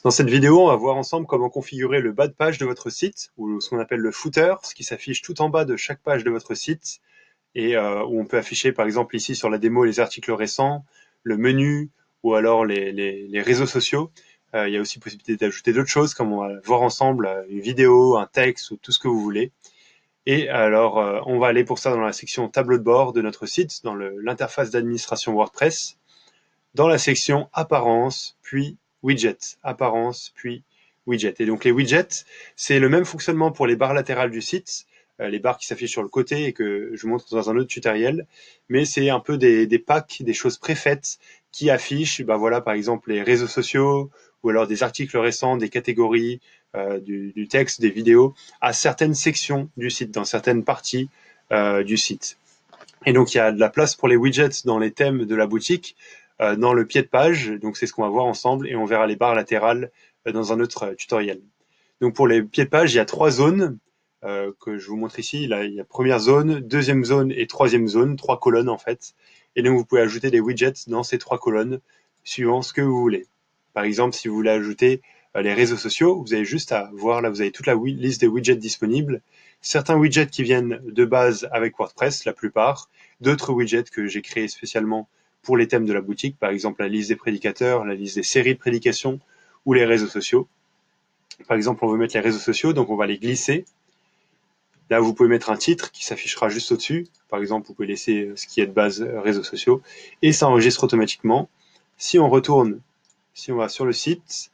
Dans cette vidéo, on va voir ensemble comment configurer le bas de page de votre site, ou ce qu'on appelle le footer, ce qui s'affiche tout en bas de chaque page de votre site, et où on peut afficher par exemple ici sur la démo les articles récents, le menu, ou alors les réseaux sociaux. Il y a aussi possibilité d'ajouter d'autres choses, comme on va voir ensemble une vidéo, un texte, ou tout ce que vous voulez. Et alors, on va aller pour ça dans la section tableau de bord de notre site, dans l'interface d'administration WordPress, dans la section apparence, puis widget. Apparence, puis widget. Et donc les widgets, c'est le même fonctionnement pour les barres latérales du site, les barres qui s'affichent sur le côté et que je vous montre dans un autre tutoriel, mais c'est un peu des packs, des choses préfaites qui affichent, voilà, par exemple les réseaux sociaux, ou alors des articles récents, des catégories, du texte, des vidéos, à certaines sections du site, dans certaines parties du site. Et donc il y a de la place pour les widgets dans les thèmes de la boutique, dans le pied de page, donc c'est ce qu'on va voir ensemble, et on verra les barres latérales dans un autre tutoriel. Donc pour les pieds de page, il y a 3 zones que je vous montre ici. Là, il y a première zone, deuxième zone et troisième zone, 3 colonnes en fait. Et donc vous pouvez ajouter des widgets dans ces 3 colonnes, suivant ce que vous voulez. Par exemple, si vous voulez ajouter les réseaux sociaux, vous avez juste à voir, là vous avez toute la liste des widgets disponibles. Certains widgets qui viennent de base avec WordPress, la plupart. D'autres widgets que j'ai créés spécialement pour les thèmes de la boutique, par exemple la liste des prédicateurs, la liste des séries de prédications ou les réseaux sociaux. Par exemple, on veut mettre les réseaux sociaux, donc on va les glisser. Là, vous pouvez mettre un titre qui s'affichera juste au-dessus. Par exemple, vous pouvez laisser ce qui est de base réseaux sociaux et ça enregistre automatiquement. Si on retourne, si on va sur le site,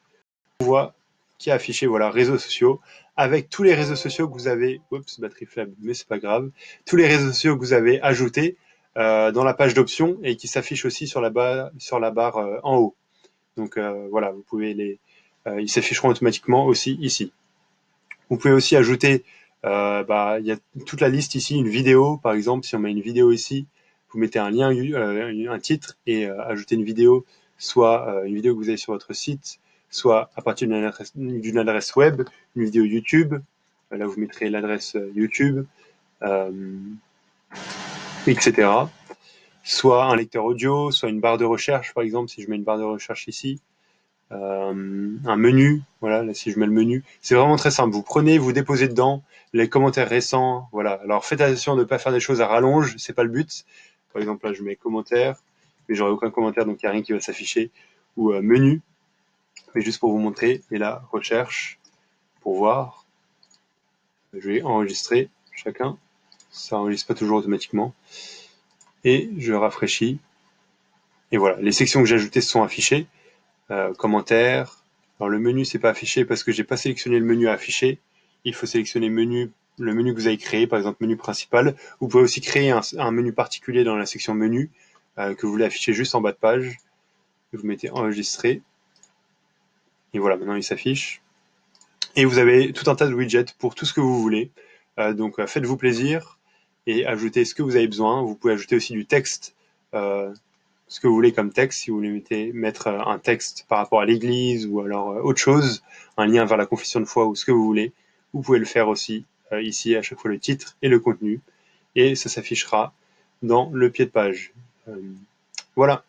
on voit qui est affiché, voilà, réseaux sociaux, avec tous les réseaux sociaux que vous avez, oups, batterie faible, mais c'est pas grave, tous les réseaux sociaux que vous avez ajoutés dans la page d'options et qui s'affichent aussi sur la barre en haut. Donc voilà, vous pouvez ils s'afficheront automatiquement aussi ici. Vous pouvez aussi ajouter, il y a toute la liste ici, une vidéo, par exemple, si on met une vidéo ici, vous mettez un lien, un titre et ajoutez une vidéo, soit une vidéo que vous avez sur votre site, soit à partir d'une adresse web, une vidéo YouTube. Là, vous mettrez l'adresse YouTube, euh, etc. Soit un lecteur audio, soit une barre de recherche, par exemple, si je mets une barre de recherche ici. Un menu, voilà, là, si je mets le menu, c'est vraiment très simple. Vous prenez, vous déposez dedans les commentaires récents, voilà. Alors faites attention de ne pas faire des choses à rallonge, c'est pas le but. Par exemple, là, je mets commentaire, mais j'aurai aucun commentaire, donc il n'y a rien qui va s'afficher. Ou menu, mais juste pour vous montrer. Et là, recherche, pour voir. Je vais enregistrer chacun. Ça enregistre pas toujours automatiquement. Et je rafraîchis. Et voilà, les sections que j'ai ajoutées sont affichées. Commentaires. Alors le menu c'est pas affiché parce que j'ai pas sélectionné le menu à afficher. Il faut sélectionner le menu que vous avez créé, par exemple menu principal. Vous pouvez aussi créer un menu particulier dans la section menu que vous voulez afficher juste en bas de page. Vous mettez enregistrer. Et voilà, maintenant il s'affiche. Et vous avez tout un tas de widgets pour tout ce que vous voulez. Donc faites-vous plaisir et ajoutez ce que vous avez besoin. Vous pouvez ajouter aussi du texte. Ce que vous voulez comme texte, si vous voulez mettre un texte par rapport à l'église ou alors autre chose, un lien vers la confession de foi ou ce que vous voulez, vous pouvez le faire aussi ici, à chaque fois le titre et le contenu, et ça s'affichera dans le pied de page. Voilà.